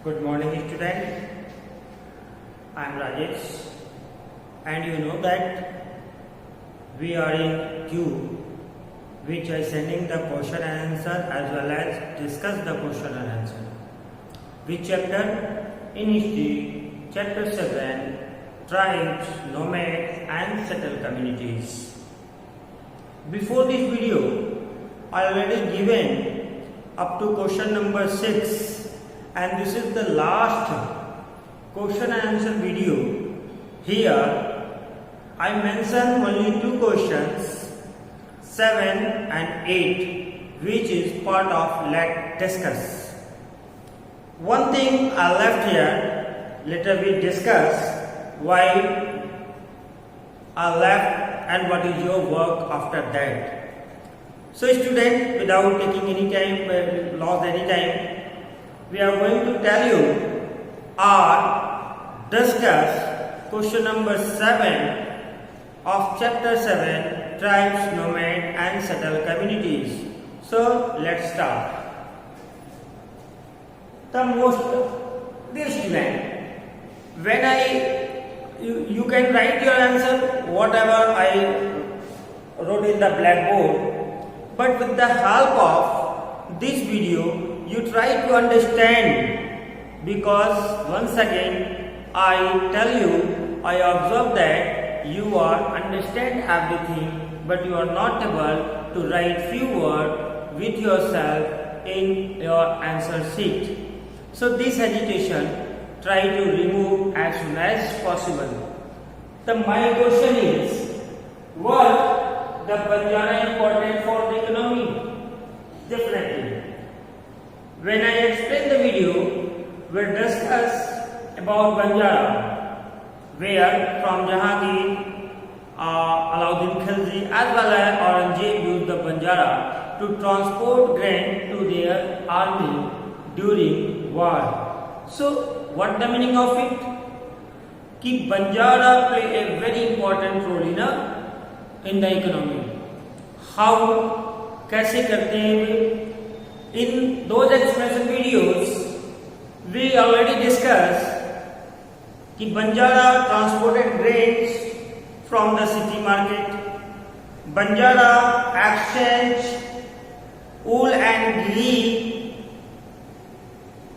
Good morning, student. I am Rajesh, and you know that we are in queue, which is sending the question and answer as well as discuss the question and answer. Which chapter? In history, chapter 7, tribes, nomads, and settled communities. Before this video, I already given up to question number 6. And this is the last question and answer video. Here I mention only two questions, 7 and 8, which is part of let's discuss. One thing I left here, later we discuss why I left and what is your work after that. So student, without taking any time, lost any time, we are going to tell you or discuss question number 7 of chapter 7, tribes, nomad and settled communities. So let's start. The most dear student, when you can write your answer whatever I wrote in the blackboard, but with the help of this video you try to understand, because once again I tell you, I observe that you are understand everything, but you are not able to write few words with yourself in your answer sheet. So this hesitation try to remove as soon as possible. My question is, what the Banjara important for the economy? Definitely. When I explain the video, we'll discuss about Banjara, where from Jahangir, Alauddin Khilji as well as Aurangzeb used the Banjara to transport grain to their army during war. So, what the meaning of it? Ki Banjara play a very important role in the economy. How? कैसे करते हैं वे? In those explanation videos, we already discussed that Banjara transported grains from the city market. Banjara exchanged wool and ghee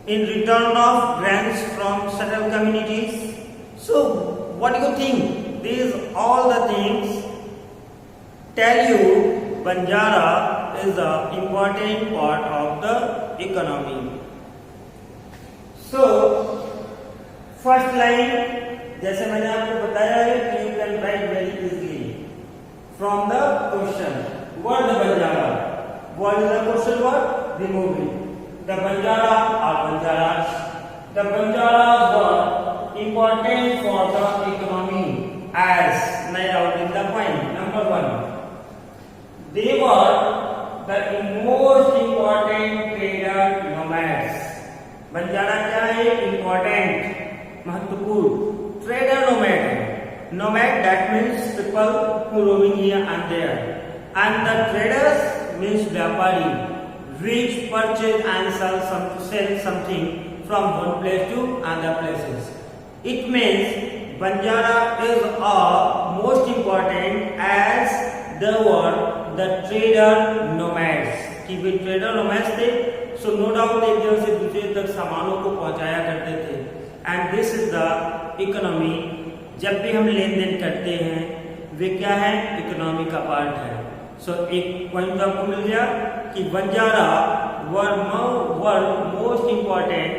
in return of grains from settled communities. So, what do you think? These all the things tell you Banjara is an important part of the economy. So, first line, जैसे मैंने आपको बताया है कि you can write very easily from the question. Word Banjara. What is the question word? Removing. The Banjara or Banjaras. The Banjaras were important for the economy as made out in the point. Number 1. They were the most important trader nomads. Banjara क्या है? Important, महत्वपूर्ण trader nomad है. Nomad that means people who roaming here and there, and the traders means व्यापारी, which purchase and sell something from one place to another places. It means Banjara is most important as they were the trader nomads. कि वे trader nomads थे, so no doubt एक जगह से दूसरे तक सामानों को पहुंचाया करते थे. And this is the economy. जब भी हम लेन देन करते हैं वे क्या है? इकोनॉमी का पार्ट है. सो एक पॉइंट आपको मिल गया कि बंजारा वर most important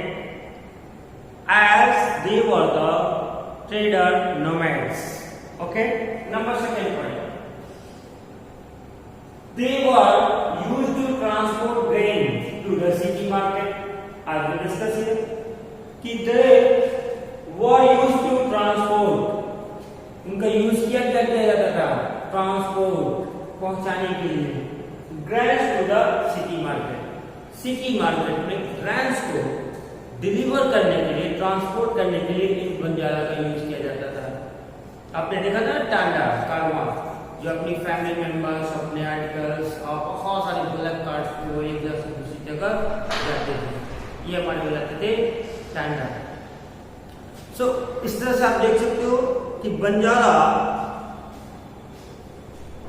as they were the trader nomads. Okay, number second point. They were used to transport grain to the city market. As we discussed here, कि they were used to transport. उनका use किया जाता था transport पहुंचाने के लिए grains to the city market. City market में grains को डिलीवर करने के लिए, ट्रांसपोर्ट करने के लिए इस बंजारा का यूज किया जाता था. आपने देखा था टांडा कारवां, जो अपनी फैमिली मेंबर्स, अपने आर्टिकल्स और बहुत सारे ब्लैक कार्ड्स को एक जगह से दूसरी जगह जाते थे. ये हमारे जाते थे standard. So इस तरह से आप देख सकते हो कि Banjara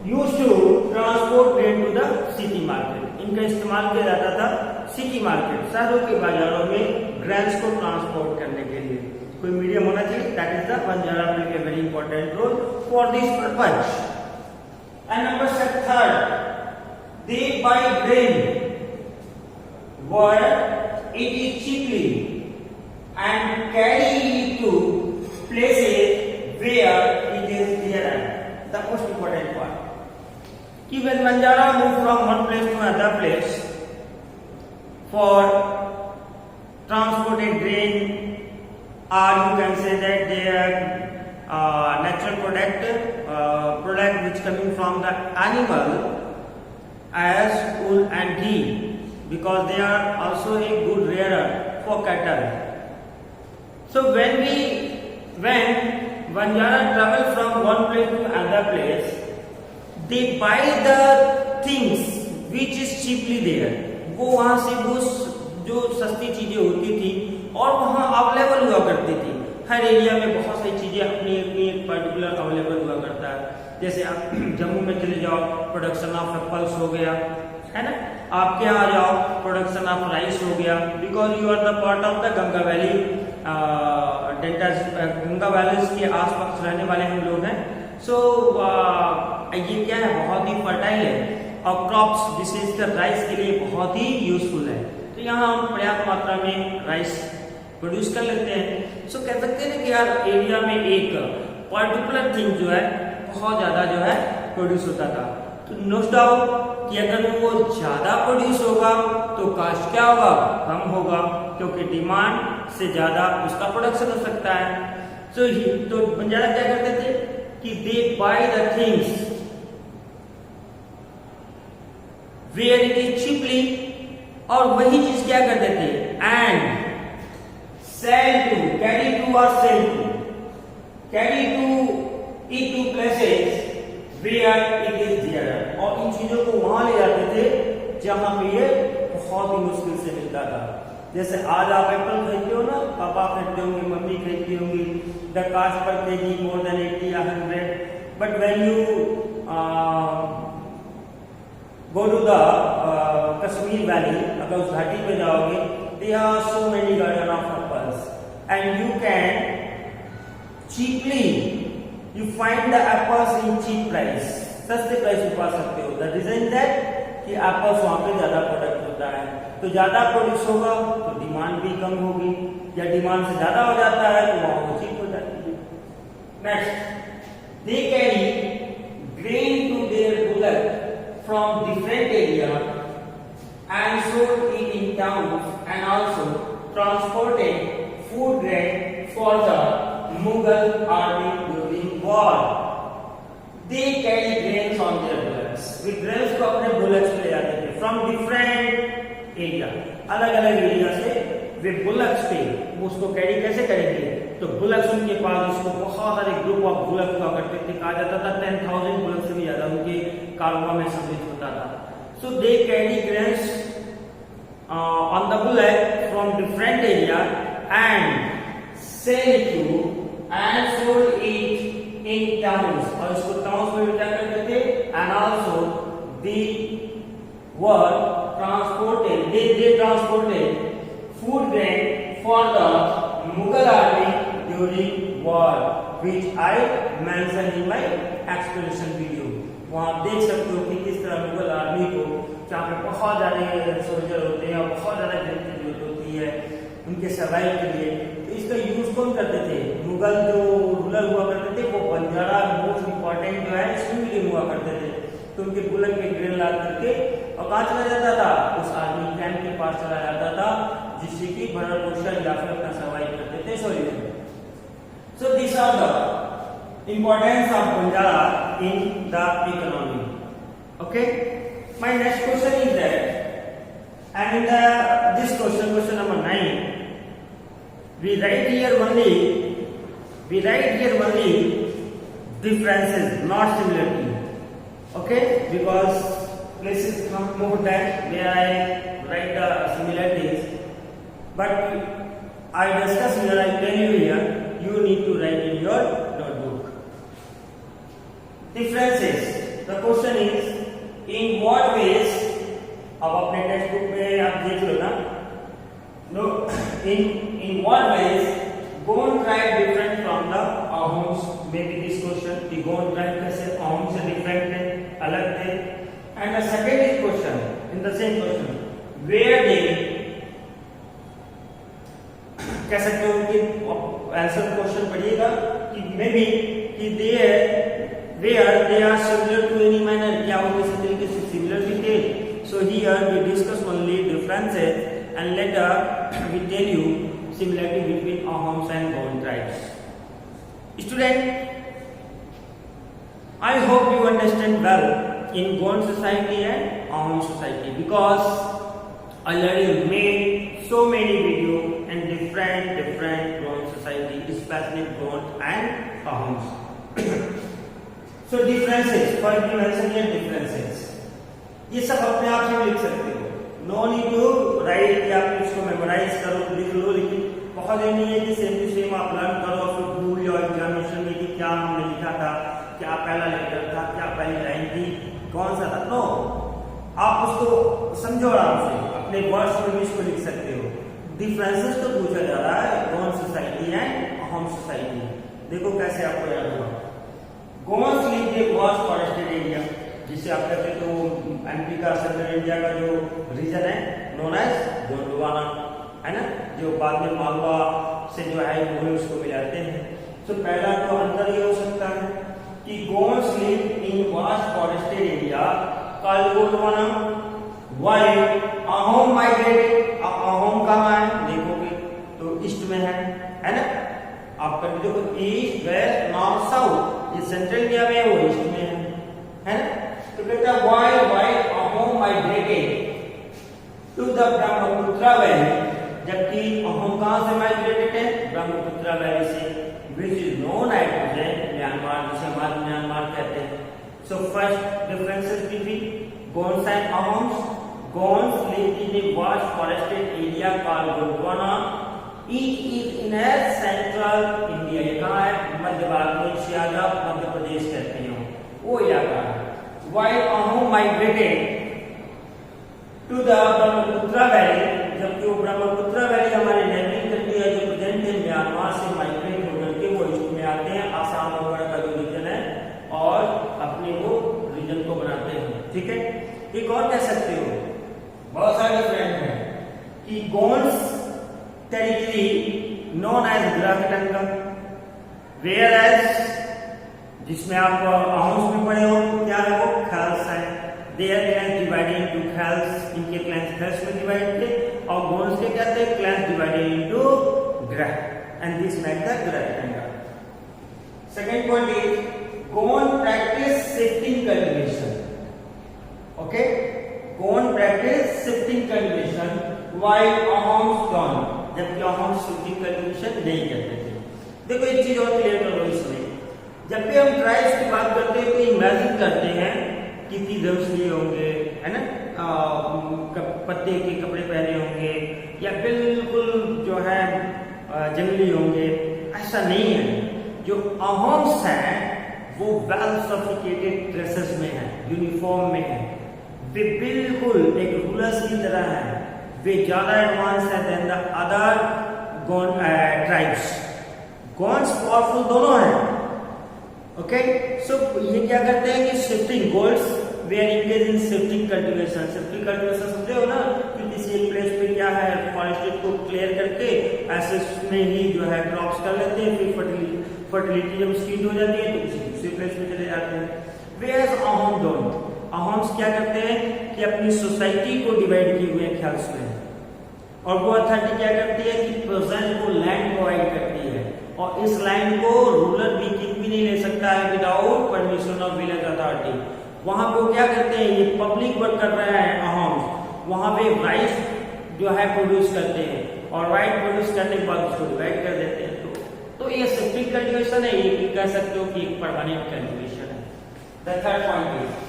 used to transport grain to the city market. इनका इस्तेमाल किया जाता था सिटी मार्केट, शहरों के बाजारों में ग्रेन्स को ट्रांसपोर्ट करने के लिए कोई मीडियम होना चाहिए. That is the Banjara play a very important role for this purpose. And number 3, they buy grain where it is cheaply and carry it to places where it is dearer. The most important part. कि when Banjara moved from one place to another place for transporting grain, or you can say that they are natural product which coming from the animal as wool and ghee, because they are also a good rearer for cattle. So when Banjara travel from one place to another place, they buy the things which is cheaply there. वो वहां से वो जो सस्ती चीजें होती थी और वहां अवेलेबल हुआ करती थी. हर एरिया में बहुत सारी चीजें अपनी एक पर्टिकुलर अवेलेबल हुआ करता है. जैसे आप जम्मू में चले जाओ, प्रोडक्शन ऑफ एप्पल्स हो गया, है ना. आपके यहाँ आ जाओ, प्रोडक्शन ऑफ राइस हो गया, because you are the part of the Ganga valley delta. Ganga valley के आसपास रहने वाले हम लोग हैं. सो ये क्या है, बहुत ही फर्टाइल है और क्रॉप्स विशेषकर राइस के लिए बहुत ही यूजफुल है. तो यहाँ हम पर्याप्त मात्रा में राइस प्रोड्यूस कर लेते हैं. सो कह सकते हैं कि यार एरिया में एक पर्टिकुलर थिंग जो है बहुत ज्यादा जो है प्रोड्यूस होता था. तो नो डाउट कि अगर वो ज्यादा प्रोड्यूस होगा तो कास्ट क्या होगा, कम होगा, क्योंकि डिमांड से ज्यादा उसका प्रोडक्शन हो सकता है. तो बंजारा क्या करते थे कि they buy the things where it is cheaply, और वही चीज क्या करते थे and sell to, carry to और sell to, carry to it to places where it is there. और इन चीजों को वहां ले जाते थे जहां पे ये बहुत ही मुश्किल से मिलता था. जैसे आज आप एप्पल खरीदते हो ना, पापा खरीदते होंगे, मम्मी खरीदती होंगी, द कास्ट पर KG more than 80 or 100. But when you go to the Kashmir Valley, अगर उस घाटी पे जाओगे, there are so many garden of apples and you can cheaply you find the apples in cheap price, सस्ते price में पा सकते हो. The reason that कि एप्पल्स वहाँ पे ज्यादा प्रोडक्ट होता है, तो ज्यादा प्रोड्यूस होगा तो डिमांड भी कम होगी, या डिमांड से ज्यादा हो जाता है तो वहाँ वो चीप हो जाती है. Next, they carry grain to their bullock from different area and sold it in towns, and also transported food grain for the Mughal army during war. They carry grains on their bullocks. Way grains को अपने bullocks पे ले जाते थे from different area, अलग अलग area से वे bullocks पे उसको कैरी कैसे करेंगे. तो bullocks उनके पास, उसको बहुत सारे ग्रुप ऑफ bullocks हुआ करते थे. कहा जाता था 10,000 bullocks से भी ज्यादा उनके कारवां में सम्मिलित होता था. So they carry grains on the bullock from different area and sell it to and sold it in towns. और इसको towns में क्या करते थे, and also they were transported. They transported food grain for the Mughal army during war, which I mentioned in my explanation video. वहाँ आप देख सकते हो कि किस तरह मुगल आर्मी को, जहाँ पे बहुत ज्यादा सोल्जर होते हैं और बहुत ज्यादा जन की जरूरत होती है उनके सर्वाइव के लिए, तो इसका यूज कौन करते थे, मुगल जो रूलर हुआ करते थे वो बंजारा मोस्ट इंपॉर्टेंट जो है स्विंग टीम हुआ करते थे. तो उनके बुलेट में ग्रेन ला करके और कहाँ चला जाता था, उस आर्मी कैंप के पास चला जाता था, जिससे कि भरण पोषण या फिर अपना सर्वाइव करते थे. So this are the importance of Banjara in the economy. Okay, my next question is that, and in this question number 9, we write here only differences, not similarity. Okay, because places more than where I write the similarities, but I discuss here, I tell you here, you need to write in your notebook. Differences. The question is, in what ways? अब अपने text book में आप देख लो ना. No, in what ways Gond tribe different from the Ahoms? Maybe this question. The Gond tribe कैसे Ahoms से different थे, अलग थे. And the second is question in the same question, where they कह सकते हो कि आंसर क्वेश्चन पढ़िएगा कि मे बी कि where they are similar to any manner, क्या वो किसी तरीके से सिमिलर भी थे. So here we discuss only differences and later we tell you similarity between Ahoms and Gond tribes. Student, I hope you understand well in Gond society and Ahom society, because I already made so many videos and different Gond society, especially Gond and Ahoms. So differences, for you mention here differences. ये सब अपने आप से लिख सकते हो. No need to right कि आप इसको मेमोराइज करो, लिख लो. लेकिन बहुत ये नहीं है कि सेम टू सेम आप लर्न करो फिर भूल जाओ एग्जामिनेशन में कि क्या हमने लिखा था, क्या पहला लेटर था, क्या पहली लाइन थी, कौन सा था. नो, आप उसको समझो आराम से, अपने वर्ड्स में भी इसको लिख सकते हो. डिफरेंसेस तो पूछा जा रहा है Gond society and Ahom society. देखो कैसे आपको याद होगा. गोंड्स लिव इन वास्ट फॉरेस्टेड एरिया, जिसे आप कहते तो एमपी का सेंट्रल इंडिया का जो रीजन है नोन एज गोंडवाना है ना, जो बाद में मालवा से जो है वो उसको मिलाते हैं. तो पहला तो अंतर ये हो सकता है कि गोंड्स लिव इन vast forested area called Gondwana, while Ahom migrated. अब अहोम कहाँ है देखोगे तो ईस्ट में है ना. आपका देखो ईस्ट वेस्ट नॉर्थ साउथ, ये सेंट्रल इंडिया में वो ईस्ट में है ना. तो कहता है while Ahom migrated to the Brahmaputra valley, जबकि अहोम कहां से माइग्रेटेड है ब्रह्मपुत्र वैली से, which is known as Myanmar, जिसे हमारे म्यांमार कहते हैं. So first differences between Gonds and Ahoms. Gonds live in a vast forested area called Gondwana. It is in a central India, ये कहां है मध्य भारत में, सियाजा मध्य प्रदेश कहते हैं वो इलाका है. While Ahom migrated to the Brahmaputra valley, जबकि वो ब्रह्मपुत्र वैली हमारे नेबरिंग कंट्री है जो प्रेजेंट है म्यांमार से माइग्रेट होकर के वो ईस्ट में आते हैं, आसाम वगैरह का जो रीजन है, और अपने वो रीजन को बनाते हैं. ठीक है. एक और कह सकते हो बहुत सारे फ्रेंड हैं कि गोंड्स टेरिटरी नोन एज ग्राफिटंगा, वेयर एज जिसमें आप अहोम्स में पढ़े हो क्या है वो खैल्स है. देयर क्लैंस डिवाइडेड इनटू खैल्स, इनके क्लैंस खैल्स में डिवाइड थे, और गोंड्स के क्या थे क्लैंस डिवाइडेड इनटू ग्राफ, एंड दिस मेक द ग्राफिटंगा. Second point is Gond practice shifting cultivation. Okay, Gond practice shifting cultivation while Ahoms don't, जबकि अहोम्स शिफ्टिंग कल्टीवेशन नहीं करते थे. देखो एक चीज और क्लियर कर लो इसमें, जब भी हम ट्राइब्स की बात करते हैं तो इमेजिन करते हैं कि तीरम्स लिए होंगे है ना, पत्ते के कपड़े पहने होंगे, या बिल्कुल जो है जंगली होंगे. ऐसा नहीं है. जो अहोम्स हैं वो वेल सोफिस्टिकेटेड ड्रेसेस में है, यूनिफॉर्म में है, वे बिल्कुल एक रूलर्स की तरह है, वे ज्यादा एडवांस है than the other tribes. Gonds powerful दोनों हैं. ओके, सो ये क्या करते हैं कि शिफ्टिंग गोल्ड्स वे are engage in shifting cultivation. Shifting cultivation समझे हो ना कि किसी एक प्लेस पे क्या है फॉरेस्ट को क्लियर करके ऐसे में ही जो है क्रॉप्स कर लेते हैं, फिर फर्टिलिटी जब स्पीड हो जाती है तो किसी दूसरे प्लेस में चले जाते हैं. Wears Ahom don't. अहोम्स क्या करते हैं कि अपनी सोसाइटी को डिवाइड किए हुए ख्याल्स में, और वो अथॉरिटी क्या करती है कि प्रेजेंट को लैंड प्रोवाइड करती है, और इस लैंड को रूलर भी नहीं ले सकता है without permission of village authority. वहां पे वो क्या करते हैं, ये पब्लिक वर्क कर रहे हैं अहोम्स, वहां पे राइस जो है प्रोड्यूस करते हैं, और राइट प्रोड्यूस करने के बाद उसको डिवाइड कर देते हैं. तो ये शिफ्टिंग कल्टीवेशन है, ये भी कह सकते हो कि एक परमानेंट कल्टीवेशन है. The third point is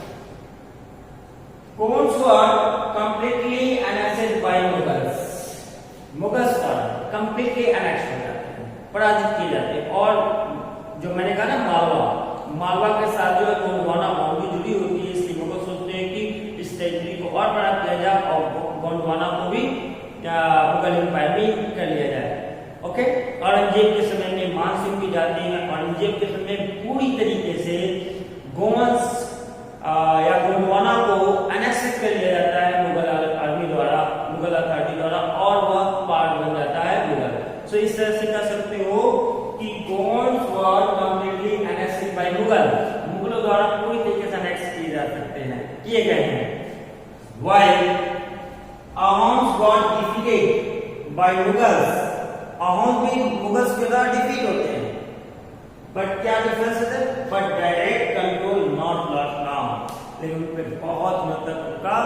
Gonds were completely annexed by Mughals. Mughals पर कंप्लीटली एनेक्स हो जाते हैं, पराजित किए जाते हैं। और जो मैंने कहा ना मालवा के साथ जो है गोंडवाना बाउंड्री जुड़ी होती है, इसलिए मुगल सोचते हैं कि इस टेरिटरी को और बड़ा किया जाए और गोंडवाना को भी मुगल एम्पायर में कर लिया जाए। ओके, औरंगजेब के समय में मानसिंह की जाती है, औरंगजेब के समय पूरी तरीके से गोवंश या गोंडवाना को एनेक्स कर लिया जाता है मुगल आर्मी द्वारा, मुगल अथॉरिटी द्वारा, और वह पार्ट बन जाता है मुगल। सो इस तरह से कह सकते हो कि Gonds were completely annexed by Mughal, मुगलों द्वारा पूरी तरीके से एनेक्स किए जा सकते हैं, किए गए हैं। While Ahoms got defeated by Mughals, Ahom भी मुगल्स के द्वारा डिफीट होते हैं, बट क्या डिफरेंस है? But direct control not lost now, लेकिन उन पे बहुत दिनों तक उनका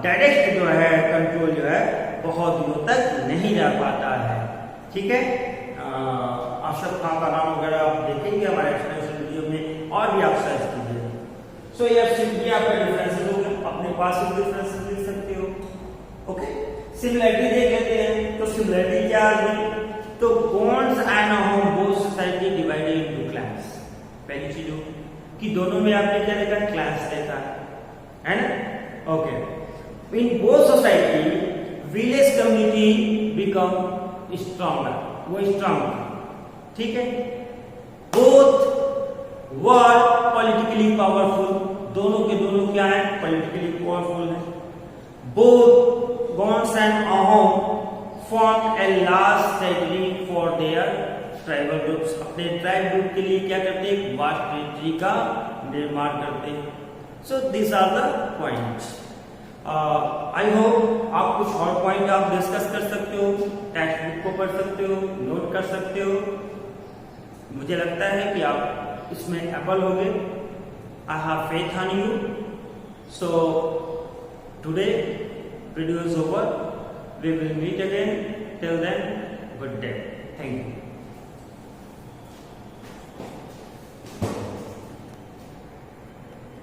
डायरेक्ट जो है कंट्रोल जो है बहुत दिनों तक नहीं रह पाता है। ठीक है, अशरफ खान का नाम वगैरह आप देखेंगे हमारे एक्सप्लेनेशन वीडियो में, और भी आप सर्च कीजिए। सो ये सिंपली आपका डिफरेंसेस हो गए, अपने पास भी डिफरेंसेस लिख सकते हो। ओके, सिमिलरिटी देख लेते हैं। तो सिमिलरिटी क्या है? तो Gonds and Ahom both society divided into clans. पहली चीज हो कि दोनों में आपने क्या देखा? क्लैंस देखा है ना। Okay, in both society village community become stronger, वो स्ट्रॉन्ग, ठीक है। बोथ वर पॉलिटिकली पावरफुल, दोनों के दोनों क्या है? पॉलिटिकली पावरफुल है। Both Gonds and Ahom formed a large territory for their tribal groups, अपने ट्राइब ग्रुप के लिए क्या करते हैं? एक वास्ट टेरिटरी का निर्माण करते हैं। So this are the points. I hope आप कुछ और पॉइंट आप डिस्कस कर सकते हो, टेक्स्ट बुक को पढ़ सकते हो, नोट कर सकते हो। मुझे लगता है कि आप इसमें एबल हो गए। I have faith on you. So today video is over. We will meet again. Till then, good day. Thank you.